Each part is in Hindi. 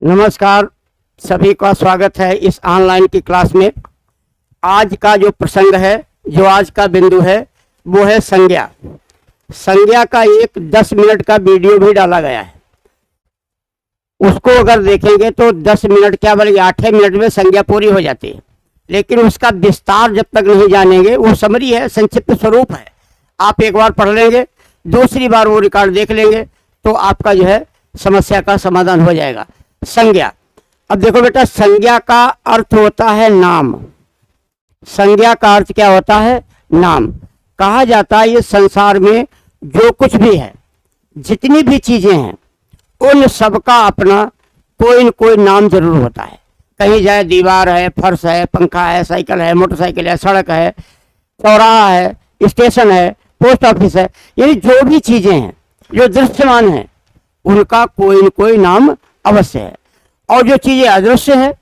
नमस्कार, सभी का स्वागत है इस ऑनलाइन की क्लास में। आज का जो प्रसंग है, जो आज का बिंदु है, वो है संज्ञा। संज्ञा का एक 10 मिनट का वीडियो भी डाला गया है। उसको अगर देखेंगे तो 10 मिनट क्या बल्कि 8 मिनट में संज्ञा पूरी हो जाती है, लेकिन उसका विस्तार जब तक नहीं जानेंगे, वो समरी है, संक्षिप्त स्वरूप है। आप एक बार पढ़ लेंगे, दूसरी बार वो रिकॉर्ड देख लेंगे तो आपका जो है समस्या का समाधान हो जाएगा। संज्ञा, अब देखो बेटा, संज्ञा का अर्थ होता है नाम। संज्ञा का अर्थ क्या होता है? नाम। कहा जाता है ये संसार में जो कुछ भी है, जितनी भी चीजें हैं, उन सबका अपना कोई न कोई नाम जरूर होता है। कहीं जाए, दीवार है, फर्श है, पंखा है, साइकिल है, मोटरसाइकिल है, सड़क है, चौराहा है, स्टेशन है, पोस्ट ऑफिस है, यानी जो भी चीजें हैं जो दृश्यमान हैं, उनका कोई न कोई नाम अवश्य है। और जो चीजें अदृश्य हैं,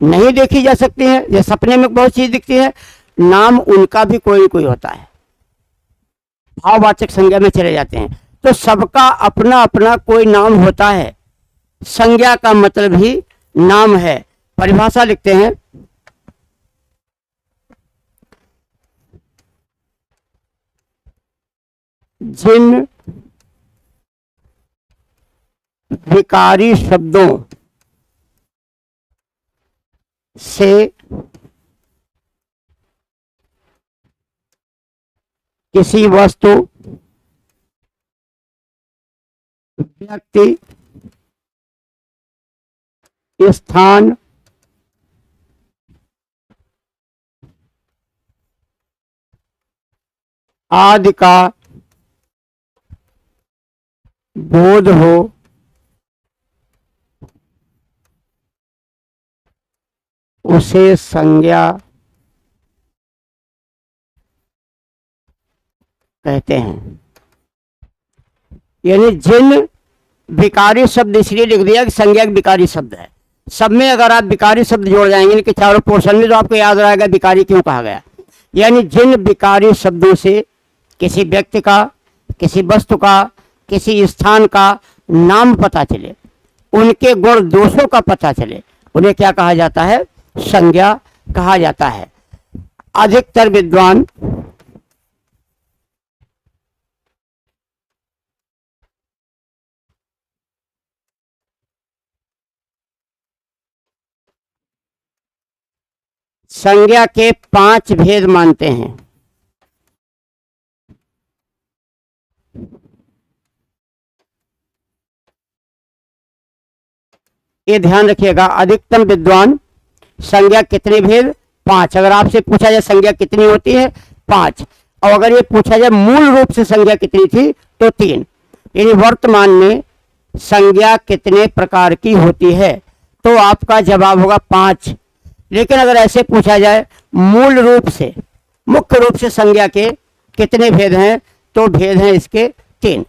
नहीं देखी जा सकती हैं, जैसे सपने में बहुत चीज दिखती है, नाम उनका भी कोई न कोई होता है, भाववाचक संज्ञा में चले जाते हैं। तो सबका अपना अपना कोई नाम होता है। संज्ञा का मतलब ही नाम है। परिभाषा लिखते हैं, जिन विकारी शब्दों से किसी वस्तु, व्यक्ति, स्थान, आदि का बोध हो, उसे संज्ञा कहते हैं। यानी जिन विकारी शब्द, इसलिए लिख दिया कि संज्ञा विकारी शब्द है। सब में अगर आप विकारी शब्द जोड़ जाएंगे कि चारों पोर्शन में, तो आपको याद रहेगा विकारी क्यों कहा गया। यानी जिन विकारी शब्दों से किसी व्यक्ति का, किसी वस्तु का, किसी स्थान का नाम पता चले, उनके गुण दोषों का पता चले, उन्हें क्या कहा जाता है? संज्ञा कहा जाता है। अधिकतर विद्वान संज्ञा के 5 भेद मानते हैं। ये ध्यान रखिएगा, अधिकतम विद्वान संज्ञा कितने भेद? 5। अगर आपसे पूछा जाए संज्ञा कितनी होती है? 5। और अगर ये पूछा जाए मूल रूप से संज्ञा कितनी थी, तो 3। यानी वर्तमान में संज्ञा कितने प्रकार की होती है, तो आपका जवाब होगा 5। लेकिन अगर ऐसे पूछा जाए मूल रूप से, मुख्य रूप से संज्ञा के कितने भेद हैं, तो भेद हैं इसके 3।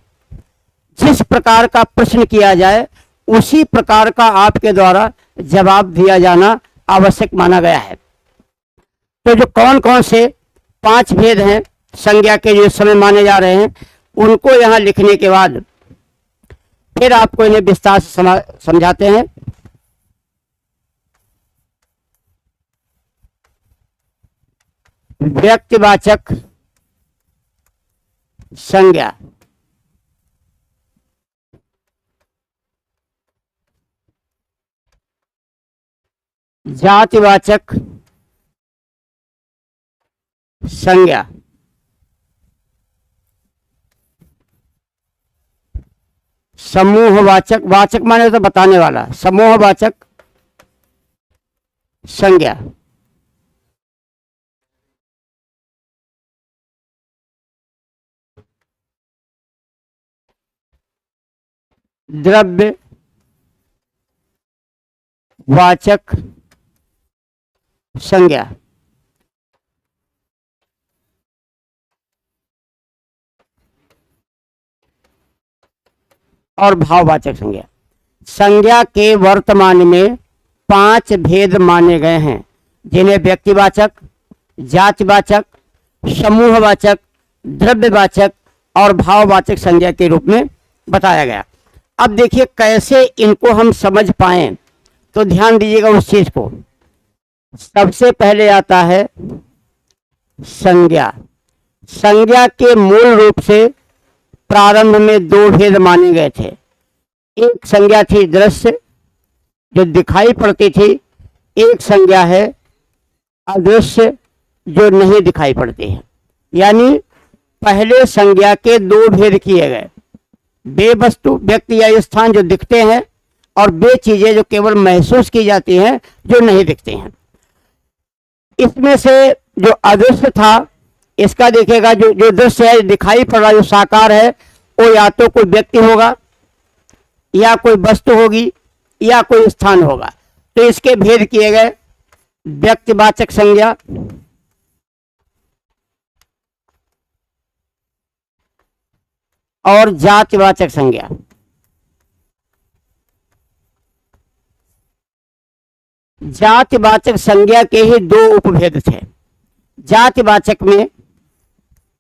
जिस प्रकार का प्रश्न किया जाए, उसी प्रकार का आपके द्वारा जवाब दिया जाना आवश्यक माना गया है। तो जो कौन कौन से 5 भेद हैं संज्ञा के, जो समय माने जा रहे हैं, उनको यहां लिखने के बाद फिर आपको इन्हें विस्तार से समझाते हैं। व्यक्तिवाचक संज्ञा, जातिवाचक संज्ञा, समूहवाचक, वाचक माने तो बताने वाला, समूहवाचक संज्ञा, द्रव्य वाचक संज्ञा, और भाववाचक संज्ञा। संज्ञा के वर्तमान में 5 भेद माने गए हैं, जिन्हें व्यक्तिवाचक, जातिवाचक, समूहवाचक, द्रव्यवाचक और भाववाचक संज्ञा के रूप में बताया गया। अब देखिए कैसे इनको हम समझ पाएं, तो ध्यान दीजिएगा उस चीज को। सबसे पहले आता है संज्ञा। संज्ञा के मूल रूप से प्रारंभ में दो भेद माने गए थे। एक संज्ञा थी दृश्य, जो दिखाई पड़ती थी। एक संज्ञा है अदृश्य, जो नहीं दिखाई पड़ती है। यानी पहले संज्ञा के दो भेद किए गए, वे वस्तु व्यक्ति या स्थान जो दिखते हैं, और वे चीजें जो केवल महसूस की जाती हैं, जो नहीं दिखती हैं। इसमें से जो अदृश्य था, इसका देखिएगा जो दृश्य है, दिखाई पड़ रहा जो साकार है, वो या तो कोई व्यक्ति होगा, या कोई वस्तु होगी, या कोई स्थान होगा। तो इसके भेद किए गए, व्यक्तिवाचक संज्ञा और जातिवाचक संज्ञा। जातिवाचक संज्ञा के ही दो उपभेद थे। जातिवाचक में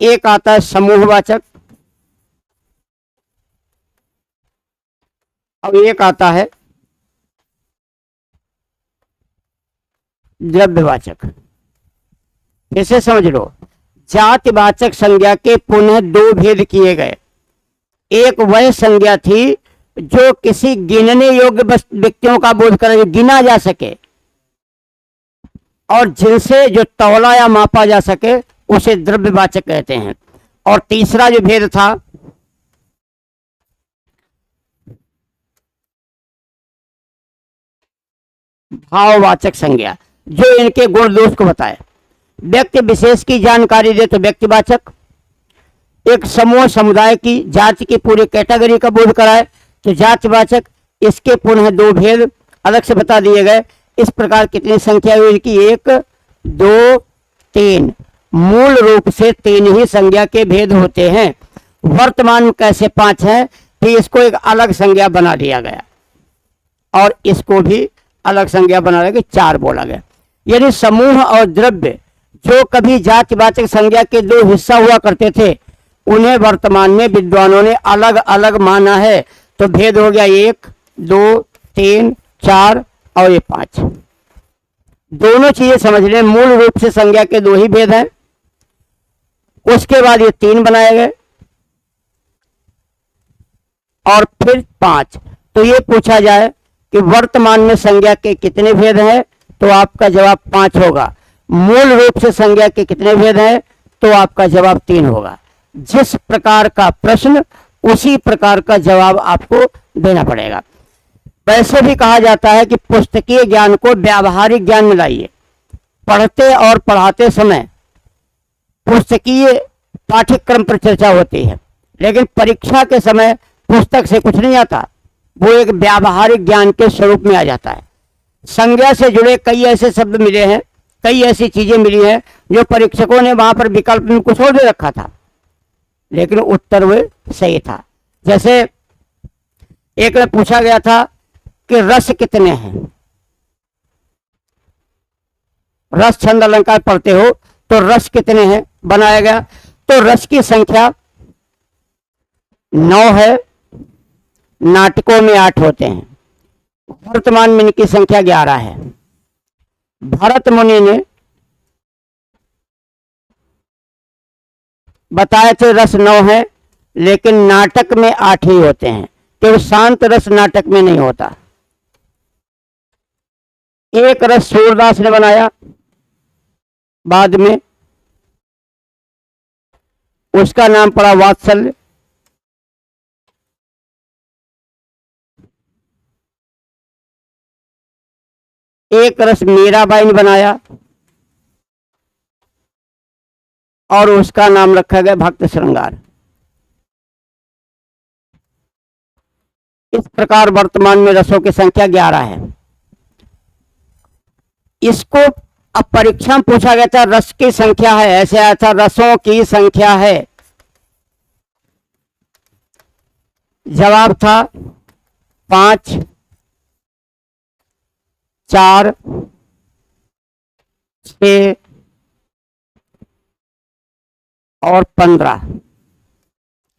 एक आता है समूहवाचक, और एक आता है द्रव्यवाचक। इसे समझ लो, जातिवाचक संज्ञा के पुनः दो भेद किए गए। एक वह संज्ञा थी जो किसी गिनने योग्य व्यक्तियों का बोध करे, गिना जा सके, और जिनसे जो तौला या मापा जा सके, उसे द्रव्यवाचक कहते हैं। और तीसरा जो भेद था, भाववाचक संज्ञा, जो इनके गुण दोष को बताए। व्यक्ति विशेष की जानकारी दे तो व्यक्तिवाचक, एक समूह समुदाय की जाति की पूरी कैटेगरी का बोध कराए तो जातिवाचक। इसके पुनः दो भेद अलग से बता दिए गए। इस प्रकार कितनी संख्या हुई की? 1 2 3। मूल रूप से 3 ही संज्ञा के भेद होते हैं। वर्तमान में कैसे 5 हैं, फिर इसको एक अलग संज्ञा बना दिया गया, और इसको भी अलग संज्ञा बना दिया, 4 बोला गया। यानी समूह और द्रव्य जो कभी जातिवाचक संज्ञा के दो हिस्सा हुआ करते थे, उन्हें वर्तमान में विद्वानों ने अलग अलग माना है। तो भेद हो गया 1 2 3 4 और ये 5। दोनों चीजें समझ लें, मूल रूप से संज्ञा के दो ही भेद हैं। उसके बाद ये 3 बनाए गए, और फिर 5। तो ये पूछा जाए कि वर्तमान में संज्ञा के कितने भेद हैं, तो आपका जवाब 5 होगा। मूल रूप से संज्ञा के कितने भेद हैं, तो आपका जवाब 3 होगा। जिस प्रकार का प्रश्न, उसी प्रकार का जवाब आपको देना पड़ेगा। वैसे भी कहा जाता है कि पुस्तकीय ज्ञान को व्यावहारिक ज्ञान में लाइए। पढ़ते और पढ़ाते समय पुस्तकीय पाठ्यक्रम पर चर्चा होती है, लेकिन परीक्षा के समय पुस्तक से कुछ नहीं आता, वो एक व्यावहारिक ज्ञान के स्वरूप में आ जाता है। संज्ञा से जुड़े कई ऐसे शब्द मिले हैं, कई ऐसी चीजें मिली हैं जो परीक्षकों ने वहां पर विकल्प में कुछ और दे रखा था, लेकिन उत्तर वो सही था। जैसे एक में पूछा गया था कि रस कितने हैं। रस छंद अलंकार पढ़ते हो तो रस कितने हैं बनाया गया, तो रस की संख्या 9 है, नाटकों में 8 होते हैं। वर्तमान में इनकी संख्या 11 है। भरत मुनि ने बताए थे रस 9 है, लेकिन नाटक में 8 ही होते हैं, क्योंकि शांत रस नाटक में नहीं होता। एक रस सूरदास ने बनाया, बाद में उसका नाम पड़ा वात्सल्य। एक रस मीराबाई ने बनाया, और उसका नाम रखा गया भक्त श्रृंगार। इस प्रकार वर्तमान में रसों की संख्या 11 है। इसको अब परीक्षा में पूछा गया था रस की संख्या है, ऐसे आया था रसों की संख्या है। जवाब था 5 4 6 और 15।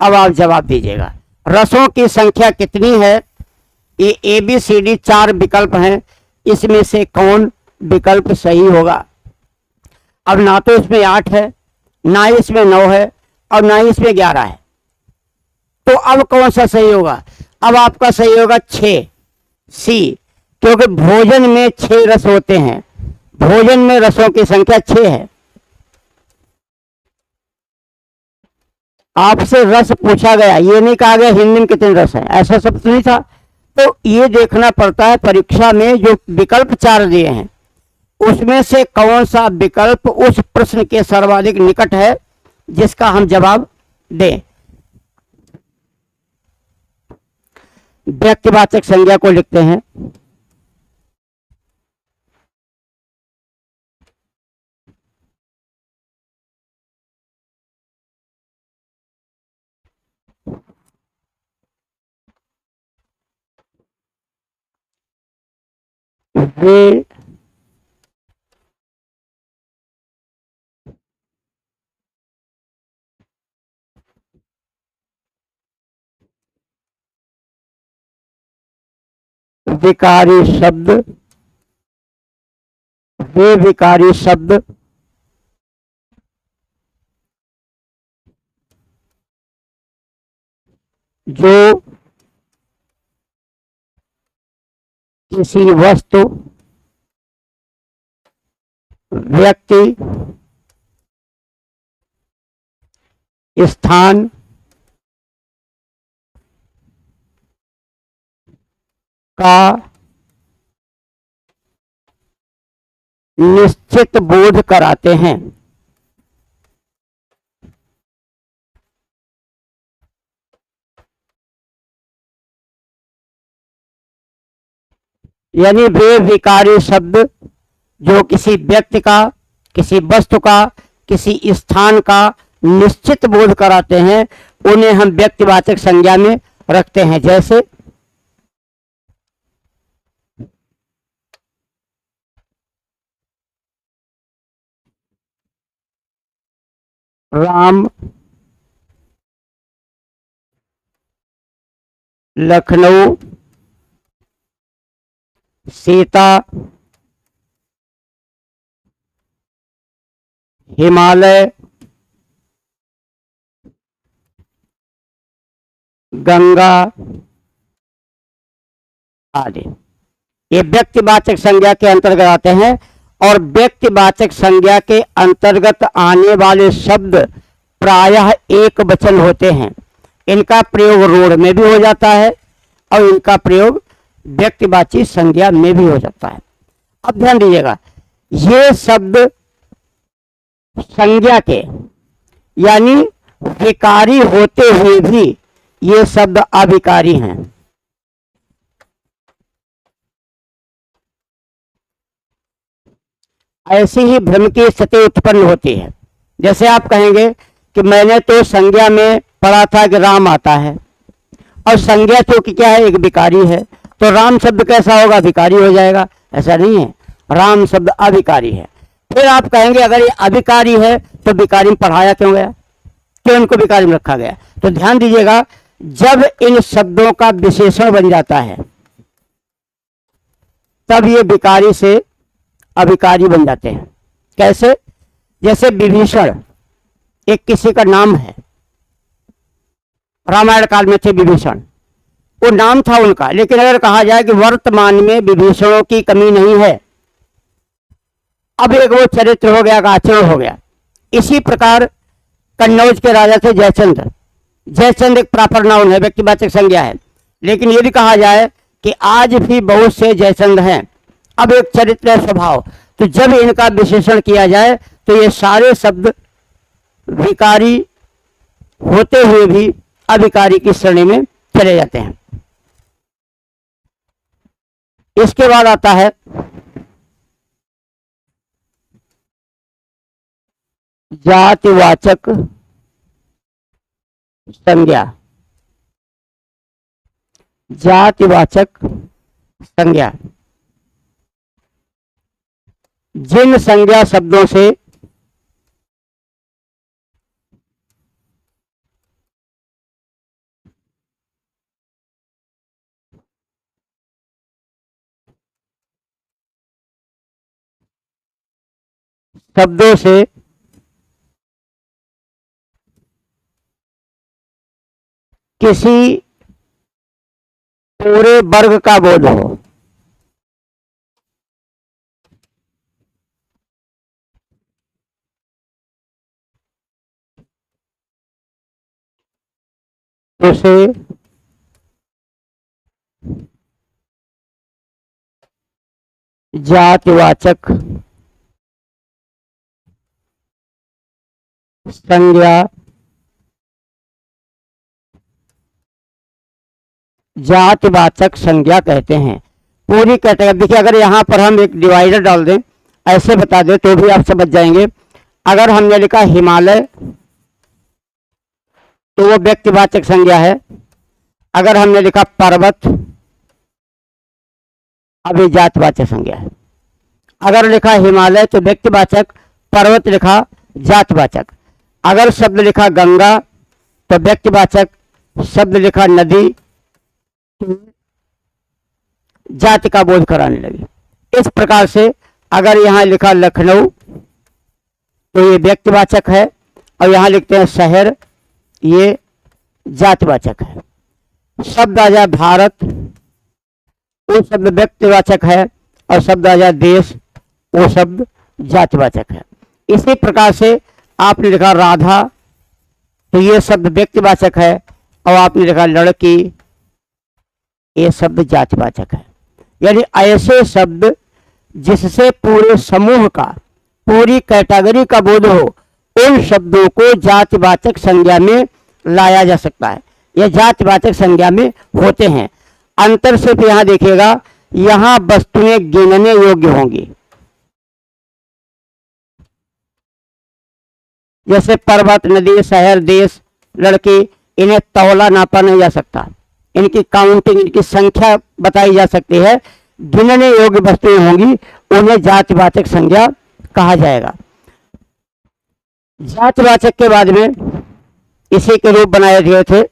अब आप जवाब दीजिएगा। रसों की संख्या कितनी है? ये ए बी सी डी 4 विकल्प हैं, इसमें से कौन विकल्प सही होगा? अब ना तो इसमें 8 है, ना ही इसमें 9 है, और ना ही इसमें 11 है। तो अब कौन सा सही होगा? अब आपका सही होगा 6 सी, क्योंकि भोजन में 6 रस होते हैं। भोजन में रसों की संख्या 6 है। आपसे रस पूछा गया, ये नहीं कहा गया हिंदी में कितने रस हैं, ऐसा सब तो नहीं था। तो ये देखना पड़ता है परीक्षा में जो विकल्प 4 दिए हैं उसमें से कौन सा विकल्प उस प्रश्न के सर्वाधिक निकट है जिसका हम जवाब दें। व्यक्तिवाचक संज्ञा को लिखते हैं। वे विकारी शब्द, वे विकारी शब्द जो किसी वस्तु, व्यक्ति, स्थान का निश्चित बोध कराते हैं। यानी वे विकारी शब्द जो किसी व्यक्ति का, किसी वस्तु का, किसी स्थान का निश्चित बोध कराते हैं, उन्हें हम व्यक्तिवाचक संज्ञा में रखते हैं। जैसे राम, लखनऊ, सीता, हिमालय, गंगा आदि, ये व्यक्तिवाचक संज्ञा के अंतर्गत आते हैं। और व्यक्तिवाचक संज्ञा के अंतर्गत आने वाले शब्द प्रायः एक वचन होते हैं। इनका प्रयोग रोड में भी हो जाता है और इनका प्रयोग व्यक्तिवाची संज्ञा में भी हो जाता है। अब ध्यान दीजिएगा, ये शब्द संज्ञा के यानी विकारी होते हुए भी ये शब्द अविकारी हैं। ऐसी ही भ्रम की स्थिति उत्पन्न होती है। जैसे आप कहेंगे कि मैंने तो संज्ञा में पढ़ा था कि राम आता है, और संज्ञा चूंकि क्या है, एक विकारी है, तो राम शब्द कैसा होगा, विकारी हो जाएगा। ऐसा नहीं है, राम शब्द अविकारी है। फिर आप कहेंगे अगर ये अविकारी है तो विकारी में पढ़ाया क्यों गया, क्यों इनको विकारी में रखा गया? तो ध्यान दीजिएगा, जब इन शब्दों का विशेषण बन जाता है तब ये विकारी से अविकारी बन जाते हैं। कैसे? जैसे विभीषण एक किसी का नाम है, रामायण काल में थे विभीषण, वो नाम था उनका, लेकिन अगर कहा जाए कि वर्तमान में विभीषणों की कमी नहीं है, अब एक वो चरित्र हो गया, का आचरण हो गया। इसी प्रकार कन्नौज के राजा थे जयचंद्र। जयचंद्र एक प्रॉपर नाउन है, व्यक्तिवाचक संज्ञा है, लेकिन यदि कहा जाए कि आज भी बहुत से जयचंद्र हैं, अब एक चरित्र है, स्वभाव, तो जब इनका विशेषण किया जाए तो ये सारे शब्द विकारी होते हुए भी अविकारी की श्रेणी में चले जाते हैं। इसके बाद आता है जातिवाचक संज्ञा। जातिवाचक संज्ञा जिन संज्ञा शब्दों से शब्दों से किसी पूरे वर्ग का बोध हो। उसे जातिवाचक संज्ञा जातिवाचक संज्ञा कहते हैं। पूरी कैटेगरी देखिए, अगर यहाँ पर हम एक डिवाइडर डाल दें, ऐसे बता दें तो भी आप समझ जाएंगे। अगर हमने लिखा हिमालय तो वो व्यक्तिवाचक संज्ञा है। अगर हमने लिखा पर्वत, अब ये जातिवाचक संज्ञा है। अगर लिखा हिमालय तो व्यक्तिवाचक, पर्वत लिखा जातिवाचक। अगर शब्द लिखा गंगा तो व्यक्तिवाचक, शब्द लिखा नदी तो जाति का बोध कराने लगी। इस प्रकार से अगर यहाँ लिखा लखनऊ तो ये व्यक्तिवाचक है, और यहाँ लिखते हैं शहर, ये जातिवाचक है। शब्द आ जाए भारत, वो शब्द व्यक्तिवाचक है, और शब्द आ जाए देश, वो शब्द जातिवाचक है। इसी प्रकार से आपने लिखा राधा तो ये शब्द व्यक्तिवाचक है, और आपने लिखा लड़की, ये शब्द जातिवाचक है। यानी ऐसे शब्द जिससे पूरे समूह का, पूरी कैटेगरी का बोध हो, उन शब्दों को जातिवाचक संज्ञा में लाया जा सकता है। यह जातिवाचक संज्ञा में होते हैं। अंतर सिर्फ यहाँ देखिएगा, यहाँ वस्तुएं गिनने योग्य होंगी। जैसे पर्वत, नदी, शहर, देश, लड़की, इन्हें तौला नापा नहीं जा सकता, इनकी काउंटिंग, इनकी संख्या बताई जा सकती है। गिनने योग्य वस्तुएं होंगी, उन्हें जातिवाचक संज्ञा कहा जाएगा। जातिवाचक के बाद में इसी के रूप बनाए गए थे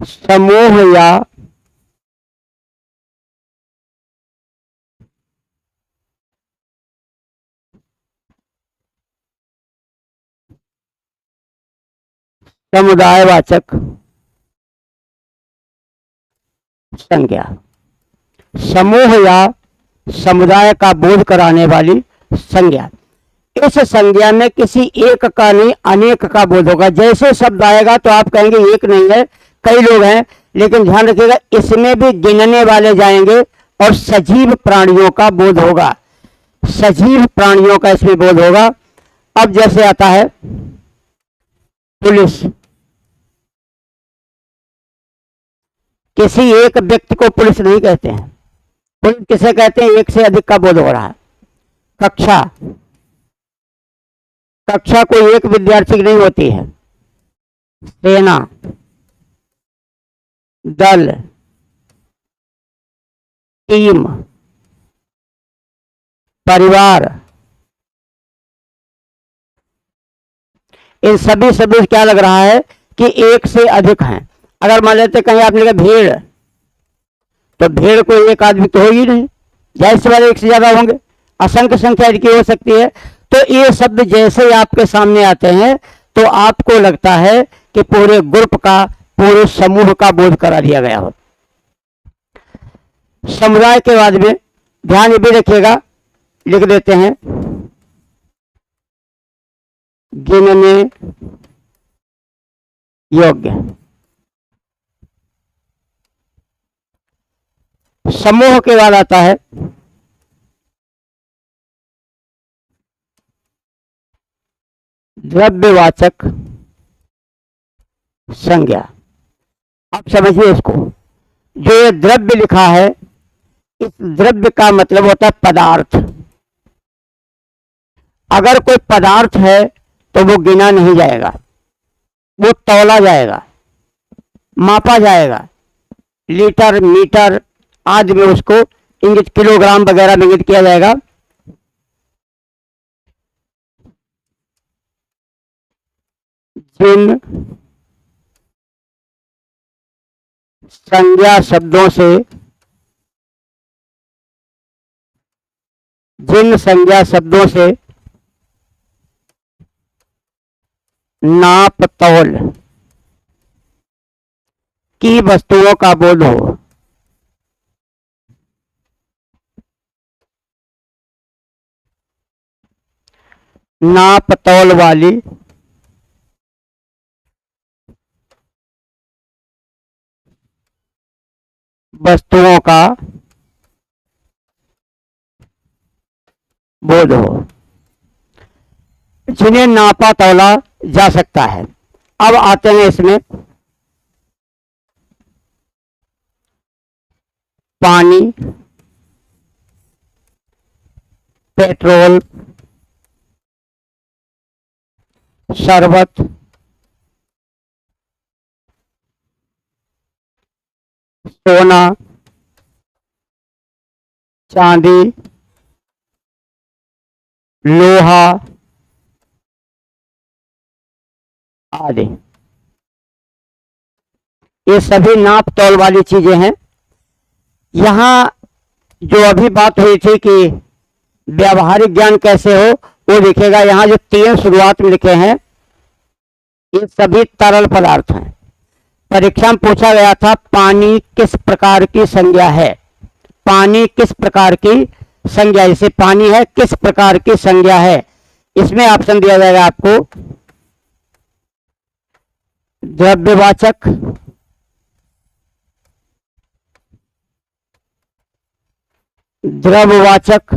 समूह या समुदायवाचक संज्ञा। समूह या समुदाय का बोध कराने वाली संज्ञा। इस संज्ञा में किसी एक का नहीं, अनेक का बोध होगा। जैसे शब्द आएगा तो आप कहेंगे एक नहीं है, कई लोग हैं, लेकिन ध्यान रखिएगा इसमें भी गिनने वाले जाएंगे, और सजीव प्राणियों का बोध होगा। सजीव प्राणियों का इसमें बोध होगा। अब जैसे आता है पुलिस, किसी एक व्यक्ति को पुलिस नहीं कहते हैं। पुलिस किसे कहते हैं? एक से अधिक का बोध हो रहा है। कक्षा, कक्षा कोई एक विद्यार्थी की नहीं होती है। सेना, दल, टीम, परिवार, इन सभी शब्दों से क्या लग रहा है कि एक से अधिक हैं। अगर मान लेते कहीं आपने कहा भीड़, तो भीड़ कोई एक आदमी तो हो ही नहीं, जाहिर सी बात एक से ज्यादा होंगे, असंख्य संख्या इनकी हो सकती है। तो ये शब्द जैसे ही आपके सामने आते हैं तो आपको लगता है कि पूरे ग्रुप का, पूरे समूह का बोध करा दिया गया हो। समुदाय के बाद में ध्यान ये भी रखिएगा, लिख देते हैं गिनने योग्य। समूह के बाद आता है द्रव्यवाचक संज्ञा। आप समझिए इसको, जो ये द्रव्य लिखा है, इस द्रव्य का मतलब होता है पदार्थ। अगर कोई पदार्थ है तो वो गिना नहीं जाएगा, वो तौला जाएगा, मापा जाएगा। लीटर, मीटर आदि में उसको इंगित, किलोग्राम वगैरह में इंगित किया जाएगा। जिन संज्ञा शब्दों से जिन संज्ञा शब्दों से नाप तौल की वस्तुओं का बोध हो। नाप तौल वाली वस्तुओं का बोध हो, जिन्हें नापा तौला जा सकता है। अब आते हैं इसमें पानी, पेट्रोल, शरबत, सोना, चांदी, लोहा आदि, ये सभी नाप तौल वाली चीजें हैं। यहां जो अभी बात हुई थी कि व्यावहारिक ज्ञान कैसे हो, वो लिखेगा। यहां जो तीन शुरुआत में लिखे हैं ये सभी तरल पदार्थ हैं। परीक्षा में पूछा गया था पानी किस प्रकार की संज्ञा है, पानी किस प्रकार की संज्ञा, जैसे पानी है किस प्रकार की संज्ञा है। इसमें ऑप्शन दिया जाएगा आपको द्रव्यवाचक, द्रववाचक,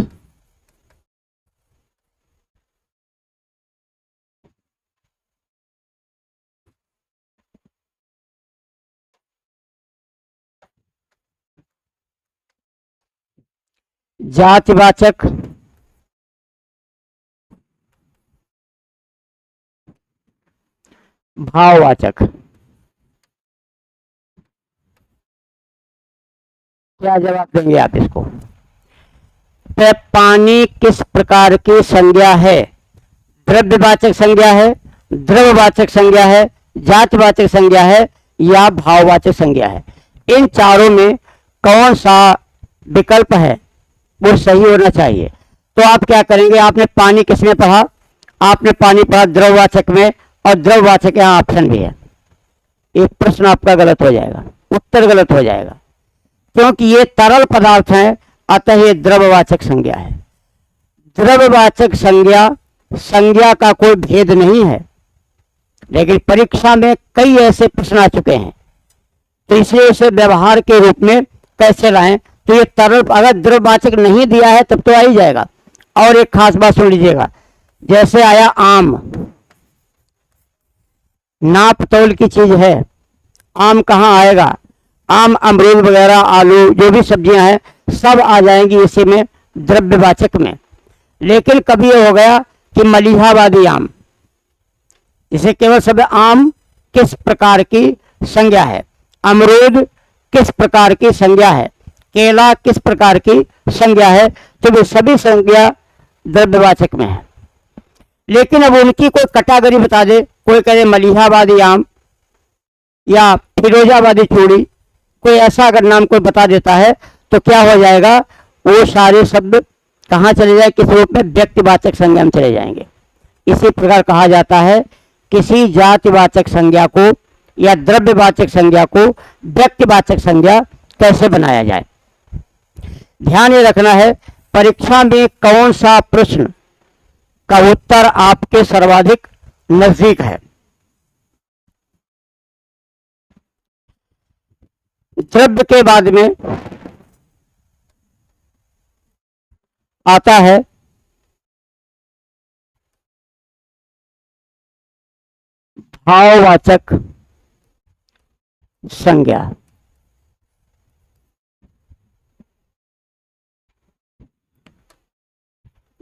जातिवाचक, भाववाचक। क्या जवाब देंगे आप इसको? तो पानी किस प्रकार की संज्ञा है? द्रव्यवाचक संज्ञा है, द्रववाचक संज्ञा है, जातिवाचक संज्ञा है या भाववाचक संज्ञा है। इन चारों में कौन सा विकल्प है वो सही होना चाहिए। तो आप क्या करेंगे, आपने पानी किसमें पढ़ा? आपने पानी पढ़ा द्रववाचक में, और द्रववाचक यहाँ ऑप्शन भी है। एक प्रश्न आपका गलत हो जाएगा, उत्तर गलत हो जाएगा, क्योंकि ये तरल पदार्थ है, अतः ये द्रववाचक संज्ञा है। द्रववाचक संज्ञा, संज्ञा का कोई भेद नहीं है, लेकिन परीक्षा में कई ऐसे प्रश्न आ चुके हैं, तो इसलिए इसे व्यवहार के रूप में कैसे लाएं। तो ये तरल, अगर द्रववाचक नहीं दिया है तब तो आ ही जाएगा। और एक खास बात सुन लीजिएगा, जैसे आया आम, नाप तौल की चीज है, आम कहाँ आएगा? आम, अमरूद वगैरह, आलू, जो भी सब्जियां हैं सब आ जाएंगी इसी में, द्रव्यवाचक में। लेकिन कभी ये हो गया कि मलिहावादी आम, इसे केवल शब्द आम किस प्रकार की संज्ञा है, अमरूद किस प्रकार की संज्ञा है, केला किस प्रकार की संज्ञा है, तो वे सभी संज्ञा द्रव्यवाचक में है। लेकिन अब उनकी कोई कैटेगरी बता दे, कोई कहे मलिहावादी आम या फिरोजाबादी चूड़ी, कोई ऐसा अगर नाम कोई बता देता है तो क्या हो जाएगा, वो सारे शब्द कहाँ चले जाए, किस रूप में? व्यक्तिवाचक संज्ञा में चले जाएंगे। इसी प्रकार कहा जाता है किसी जातिवाचक संज्ञा को या द्रव्यवाचक संज्ञा को व्यक्तिवाचक संज्ञा कैसे बनाया जाए। ध्यान ये रखना है, परीक्षा में कौन सा प्रश्न का उत्तर आपके सर्वाधिक नजदीक है। द्रव्य के बाद में आता है भाववाचक संज्ञा।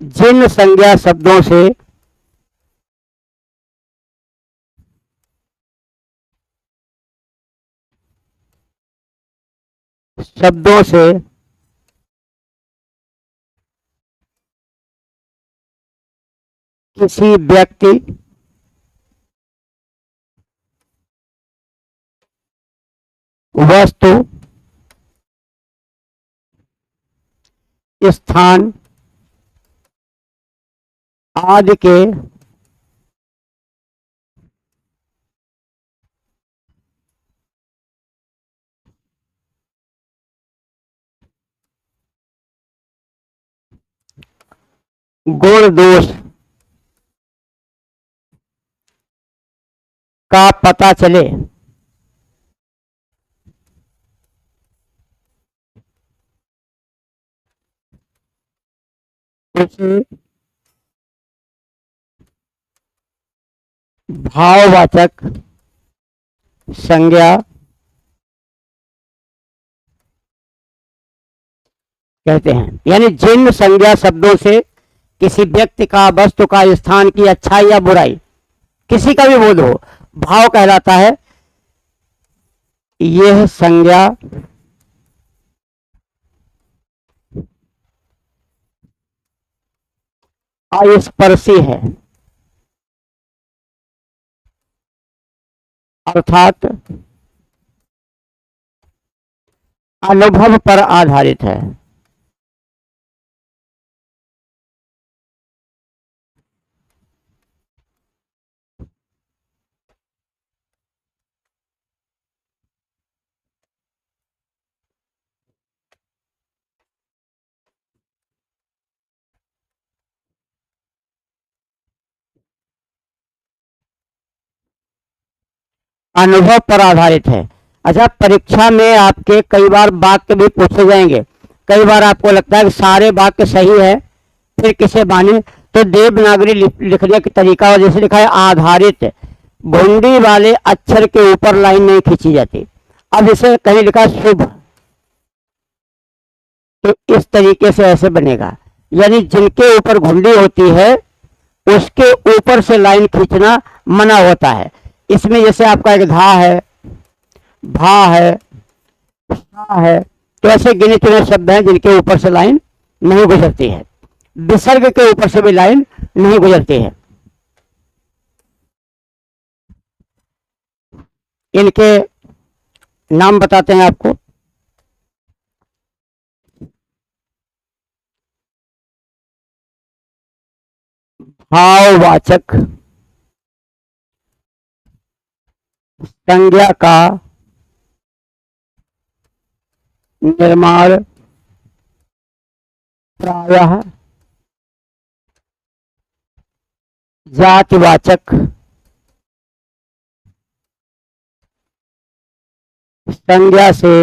जिन संज्ञा शब्दों से किसी व्यक्ति, वस्तु, स्थान, आदि के गुण दोष का पता चले, उसे भाववाचक संज्ञा कहते हैं। यानी जिन संज्ञा शब्दों से किसी व्यक्ति का, वस्तु का, स्थान की अच्छाई या बुराई, किसी का भी बोध हो, भाव कहलाता है। यह संज्ञा अस्पर्शी है, अर्थात अनुभव पर आधारित है। अनुभव पर आधारित है। अच्छा, परीक्षा में आपके कई बार वाक्य भी पूछे जाएंगे। कई बार आपको लगता है कि सारे वाक्य सही है, फिर किसे माने, तो देवनागरी लिखने का तरीका जैसे लिखा है आधारित, भुंडी वाले अक्षर के ऊपर लाइन नहीं खींची जाती। अब इसे कहीं लिखा शुभ, तो इस तरीके से ऐसे बनेगा। यानी जिनके ऊपर घुंडी होती है उसके ऊपर से लाइन खींचना मना होता है। इसमें जैसे आपका एक धा है, भा है, सा है, तो ऐसे गिने चुने शब्द हैं जिनके ऊपर से लाइन नहीं गुजरती है। विसर्ग के ऊपर से भी लाइन नहीं गुजरती है। इनके नाम बताते हैं आपको। भाववाचक संज्ञा का निर्माण प्रायः जातिवाचक संज्ञा से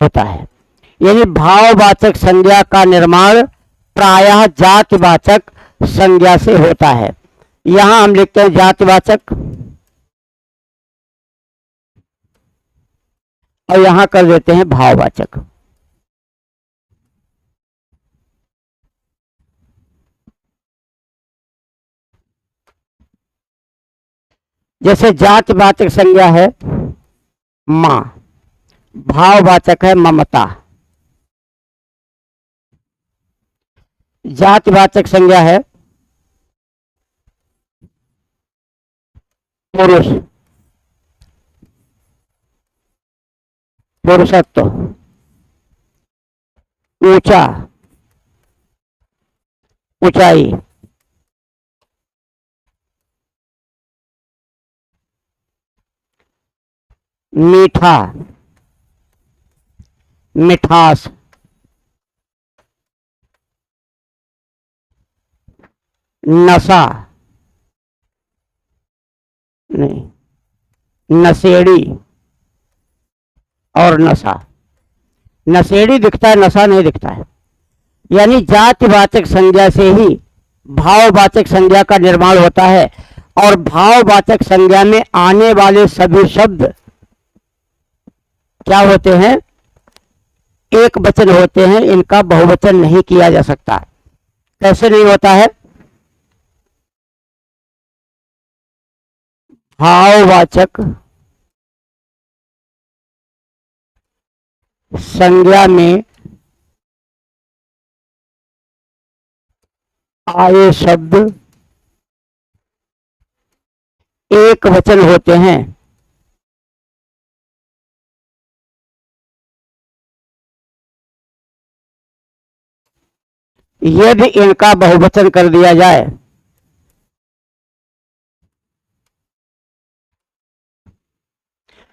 होता है। यानी भाववाचक संज्ञा का निर्माण प्रायः जातिवाचक संज्ञा से होता है। यहां हम लिखते हैं जातिवाचक और यहां कर देते हैं भाववाचक। जैसे जातिवाचक संज्ञा है मां, भाववाचक है ममता। जातिवाचक संज्ञा है पुरुष, पुरुषत्व, ऊंचा, ऊंचाई, मीठा, मिठास, नशा, नहीं, नशेड़ी और नशा। नशेड़ी दिखता है, नशा नहीं दिखता है। यानी जातिवाचक संज्ञा से ही भाववाचक संज्ञा का निर्माण होता है। और भाववाचक संज्ञा में आने वाले सभी शब्द क्या होते हैं? एक वचन होते हैं। इनका बहुवचन नहीं किया जा सकता। कैसे नहीं होता है? भाववाचक संज्ञा में आए शब्द एक वचन होते हैं। यदि इनका बहुवचन कर दिया जाए,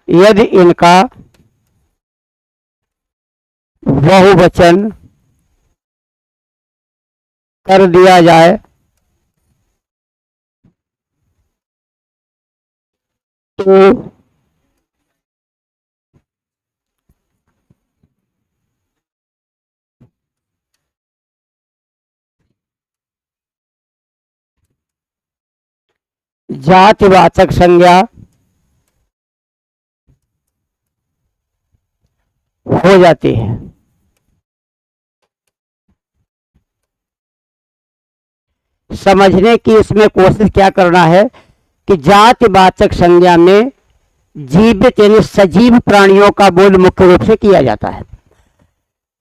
यदि इनका बहुवचन कर दिया जाए तो जातिवाचक संज्ञा हो जाती है। समझने की इसमें कोशिश क्या करना है कि जातिवाचक संज्ञा में जीवित यानी सजीव प्राणियों का बोध मुख्य रूप से किया जाता है।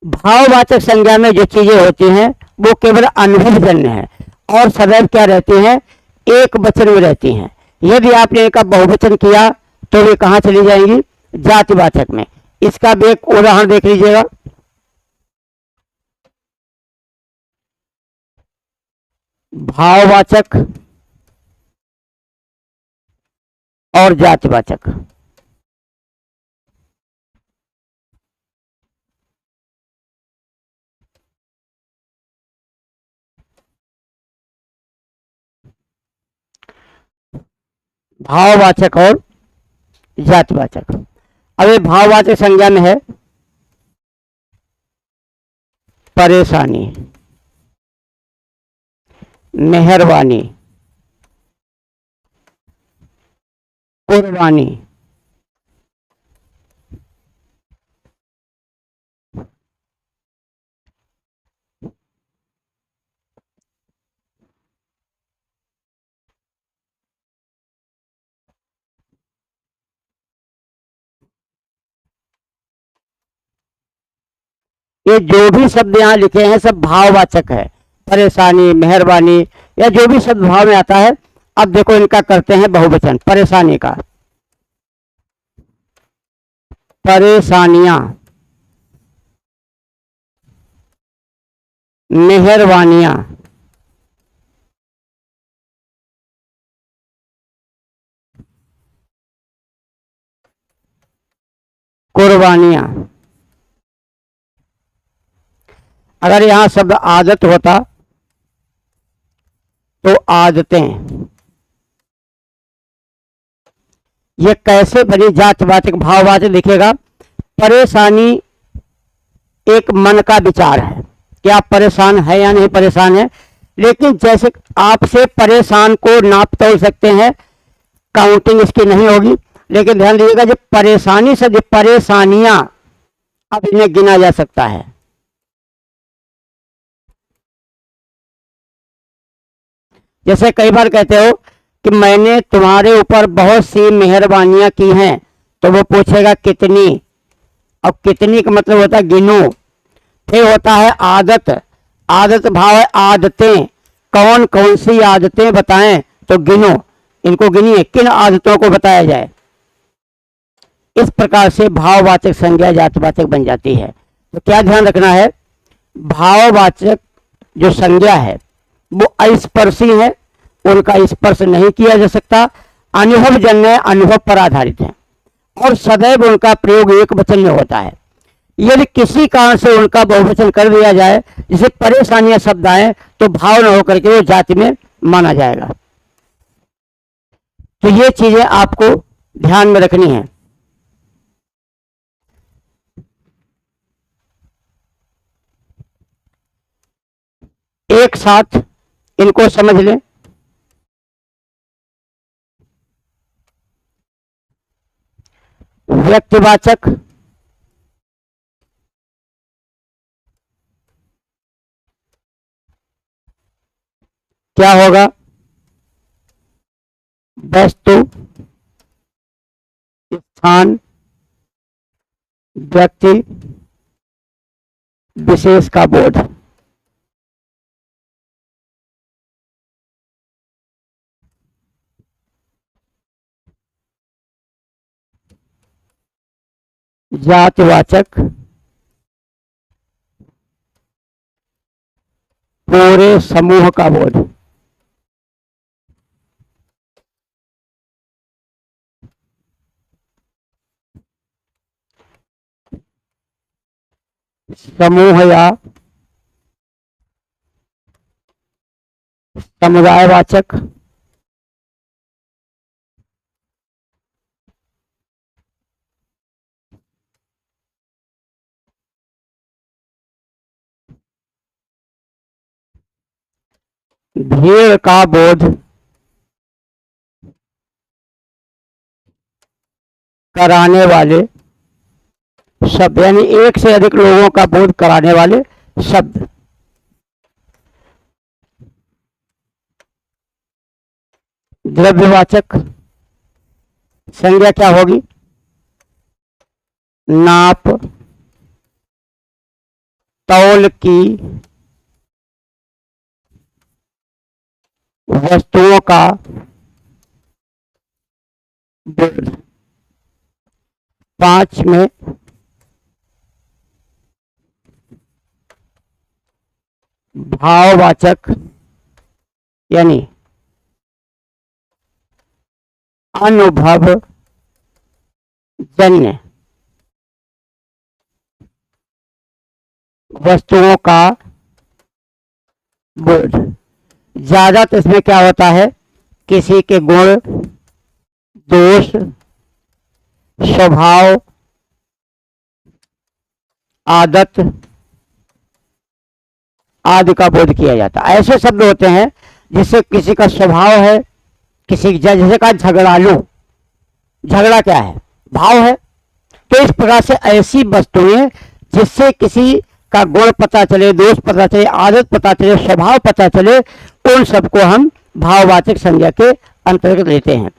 भाववाचक संज्ञा में जो चीजें होती हैं वो केवल अनुभवजन्य है और सदैव क्या रहती हैं, एक वचन में रहती हैं। यदि आपने इनका बहुवचन किया तो वे कहाँ चली जाएंगी, जातिवाचक में। इसका भी एक उदाहरण देख लीजिएगा। भाववाचक और जातिवाचक। भाववाचक और जातिवाचक। अब ये भाववाचक संज्ञा में है परेशानी, मेहरबानी, कुर्बानी, ये जो भी शब्द यहाँ लिखे हैं सब भाववाचक है। परेशानी, मेहरबानी या जो भी शब्द भाव में आता है। अब देखो इनका करते हैं बहुवचन। परेशानी का, परेशानियां, मेहरबानियां, कुर्बानियां। अगर यहां शब्द आदत होता तो आदतें। ये कैसे बनी, जातिवाचक भाववाचक लिखेगा। परेशानी एक मन का विचार है कि आप परेशान है या नहीं परेशान है, लेकिन जैसे आपसे परेशान को नाप तोल सकते हैं, काउंटिंग इसकी नहीं होगी। लेकिन ध्यान दीजिएगा जब परेशानी से जब परेशानियां, अब इन्हें गिना जा सकता है। जैसे कई बार कहते हो कि मैंने तुम्हारे ऊपर बहुत सी मेहरबानियां की हैं, तो वो पूछेगा कितनी। अब कितनी का मतलब होता है गिनो। फिर होता है आदत, आदत भाव है आदतें, कौन कौन सी आदतें बताएं, तो गिनो, इनको गिनिए, किन आदतों को बताया जाए। इस प्रकार से भाववाचक संज्ञा जातिवाचक बन जाती है। तो क्या ध्यान रखना है, भाववाचक जो संज्ञा है वो अस्पर्शी है, उनका स्पर्श नहीं किया जा सकता, अनुभवजन्य, अनुभव पर आधारित है और सदैव उनका प्रयोग एक वचन में होता है। यदि किसी कारण से उनका बहुवचन कर दिया जाए, जैसे परेशानियां शब्द आए, तो भाव न होकर के वो जाति में माना जाएगा। तो ये चीजें आपको ध्यान में रखनी है। एक साथ इनको समझ लें। व्यक्तिवाचक, क्या होगा, वस्तु, स्थान, व्यक्ति विशेष का बोध। जातिवाचक पूरे समूह का बोध। समूह या समुदायवाचक भीड़ का बोध कराने वाले शब्द, यानी एक से अधिक लोगों का बोध कराने वाले शब्द। द्रव्यवाचक संज्ञा क्या होगी? नाप, तौल की वस्तुओं का बोध। 5 में भाववाचक यानी अनुभव जन्य वस्तुओं का बोध। ज्यादा तो इसमें क्या होता है, किसी के गुण, दोष, स्वभाव, आदत आदि का बोध किया जाता है। ऐसे शब्द होते हैं जिससे किसी का स्वभाव है, किसी जैसे का झगड़ालू, झगड़ा क्या है? भाव है। तो इस प्रकार से ऐसी वस्तुएं जिससे किसी का गुण पता चले, दोष पता चले, आदत पता चले, स्वभाव पता चले, उन सबको हम भाववाचक संज्ञा के अंतर्गत लेते हैं।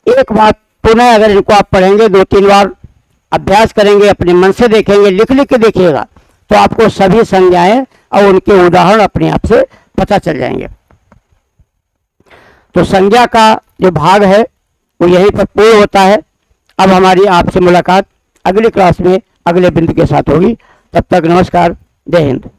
एक बात पुनः अगर इनको आप पढ़ेंगे, 2-3 बार अभ्यास करेंगे, अपने मन से देखेंगे, लिख लिख के देखिएगा, तो आपको सभी संज्ञाएं और उनके उदाहरण अपने आप से पता चल जाएंगे। तो संज्ञा का जो भाग है वो यहीं पर पूर्ण होता है। अब हमारी आपसे मुलाकात अगली क्लास में अगले बिंदु के साथ होगी। तब तक नमस्कार, जय हिंद।